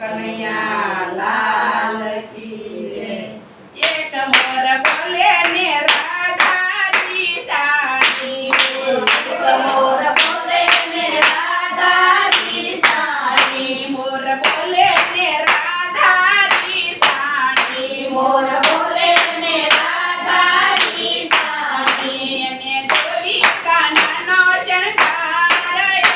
કનૈયા લાલ કી જય। એક મોર બોલે ને રાધાજી સાણી, એક મોર બોલે ને રાધાજી સાણી, મોર બોલે ને રાધાજી સાણી, મોર બોલે ને રાધાજી સાણી, અને જોવી કાનાનો શણગાર,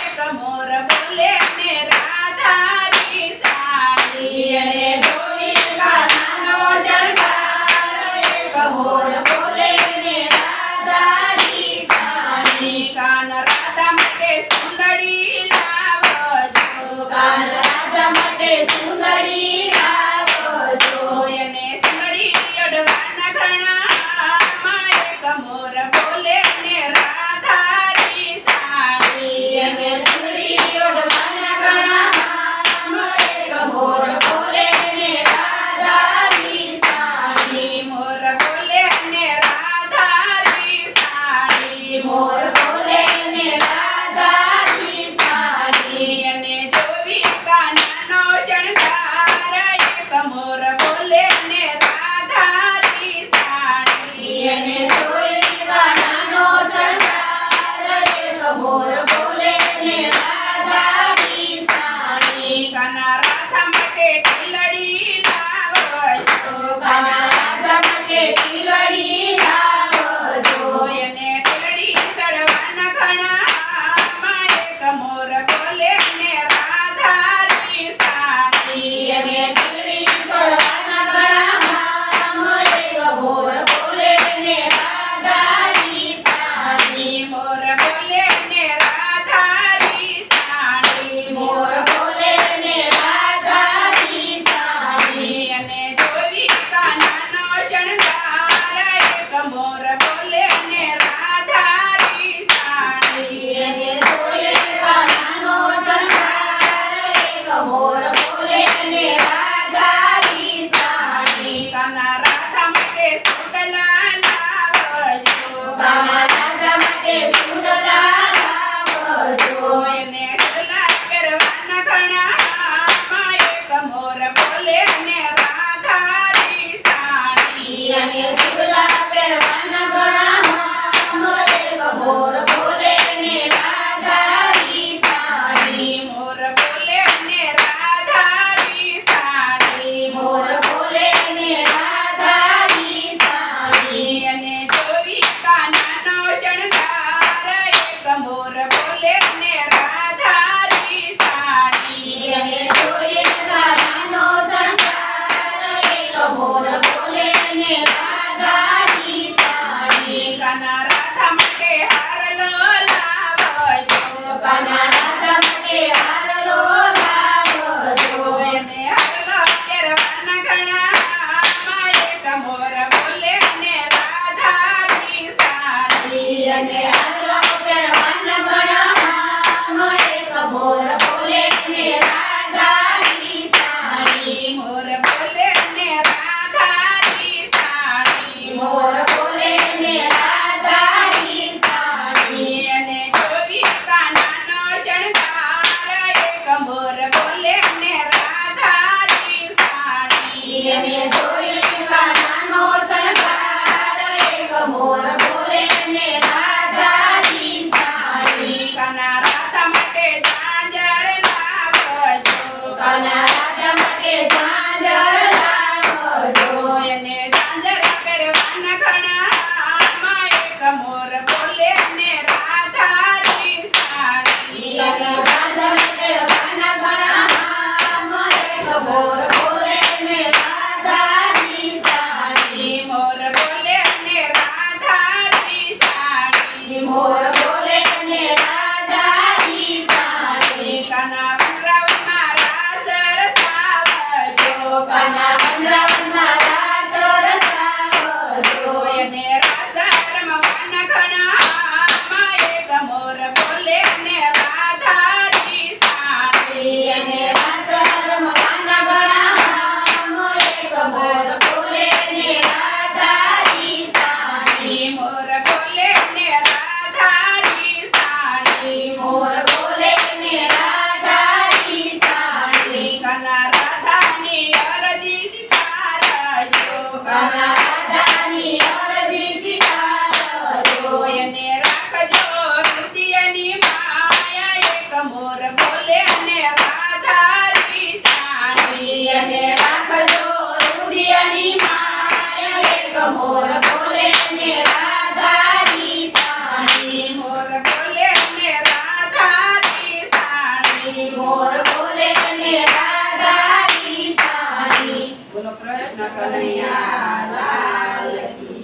એક મોર બોલે ને રાધાજી સાણી, અને જોઈ કાનાનો શણગાર, એક મોર બોલે ને રાધાજી સાણી, કાન રાધા માટે સુંદરી લાવજો, કાન રાધા માટે સુંદરી લાવજો, એને સુંદરી અડવાના ઘણામાં એક મોર બોલે ને રાધાજી સાણી, અને સુંદરી ઓઢવાના ગળામાં એક મોર બોલે ને રાધાજી સાણી, મોર બોલે ને રાધાજી સાણી, મોર બોલે ને રાધાજી સાણી, અને જોવી કાનાનો શણગાર, એક મોર બોલે ને રાધાજી સાણી, અને જોઈ કાનાનો શણગાર, એક મોર બોલે ને રાધાજી સાણી, કાના રાધા માટે ટીલડી લાવજો, કાના રાધા માટે ટીલડી લાવજો, એને ટીલડી ચડવાના ઘણામાં એક મોર બોલે ને રાધાજી સાણી, અને ટીલડી છોડવાના ગળામાં એક મોર બોલે ને રાધાજી સાણી, મોર બોલે ને રાધાજી સાણી, મોર બોલે ને રાધાજી સાણી, અને જોવી કાનાનો શણગાર, એક મોર બોલે ને રાધાજી સાણી, અને જોઈ કાનાનો શણગાર, એક મોર બોલે ને રાધાજી સાણી, કાના રાધા માટે સુડલા લાવજો, કાના રાધા માટે સુંદલા લાવજો, એને સુડલા પહેરવાના ઘણામાં એક મોર બોલે ને રાધાજી સાણી, અને સુંદલા પહેરવાના ગળામાં એક મોર બોલે ને રાધાજી સાણી, મોર બોલે ને રાધાજી સાણી, મોર બોલે ને રાધાજી સાણી, અને જોવી કાનાનો શણગાર, એક મોર બોલે ને રાધાજી સાણી, અને જોઈ કાનાનો શણગાર, એક મોર બોલે ને રાધાજી સાણી, કાના રાધા માટે હારલો લાવજો, કાના રાધા માટે હારલો લાવજો, એને હારલો પહેરવાના ઘણામાં એક મોર બોલે ને રાધાજી સાણી, અને હારલો પહેરવાના ગળામાં એક મોર બોલે ને રાધાજી સાણી, મોર બોલે ને રાધાજી સાણી, મોર બોલે ને રાધાજી સાણી, અને જોવી કાનાનો શણગાર, એક મોર બોલે ને રાધાજી સાણી, અને જોઈ કાનાનો શણગાર, એક મોર બોલે ને રાધાજી સાણી, કાના રાધા માટે ઝાંઝર લાવજો, કાના રાધા માટે ઝાંઝર લાવજો, એને ઝાંઝર પહેરવાના ઘણામાં એક મોર બોલે ને રાધાજી સાણી, અને રાધા માટે વાના ગળામાં એક મોર બોલે ને રાધાજી સાણી, મોર બોલે ને રાધાજી સાણી, મોર બોલે ને રાધાજી સાણી, કાના વનરાવનમાં રાસ રસાવજો, કાના વનરાવનમાં રાસ રસાવજો, એને રાસ રમવાના ઘણામાં એક મોર બોલે ને રાધાજી સાણી, અને રાસ રમવાના ગળામાં એક મોર બોલે ને રાધાજી સાણી, મોર બોલે ને રાધાજી સાણી, મોર બોલે ને રાધાજી સાણી, કાના રાધા કાના રાધાની અરજી સ્વીકારજો. એને રાખજો રુદિયાની માયા એક મોર બોલે અને રાધારી સાણી એને રાખજો રુદિયાની માયા એક મોર બોલે ને રાધારી સાણી. મોર બોલે અને રાધારી સાણી મોર બોલે ને રાધારી સાણી. બોલો કૃષ્ણ કનૈયા લાલ કી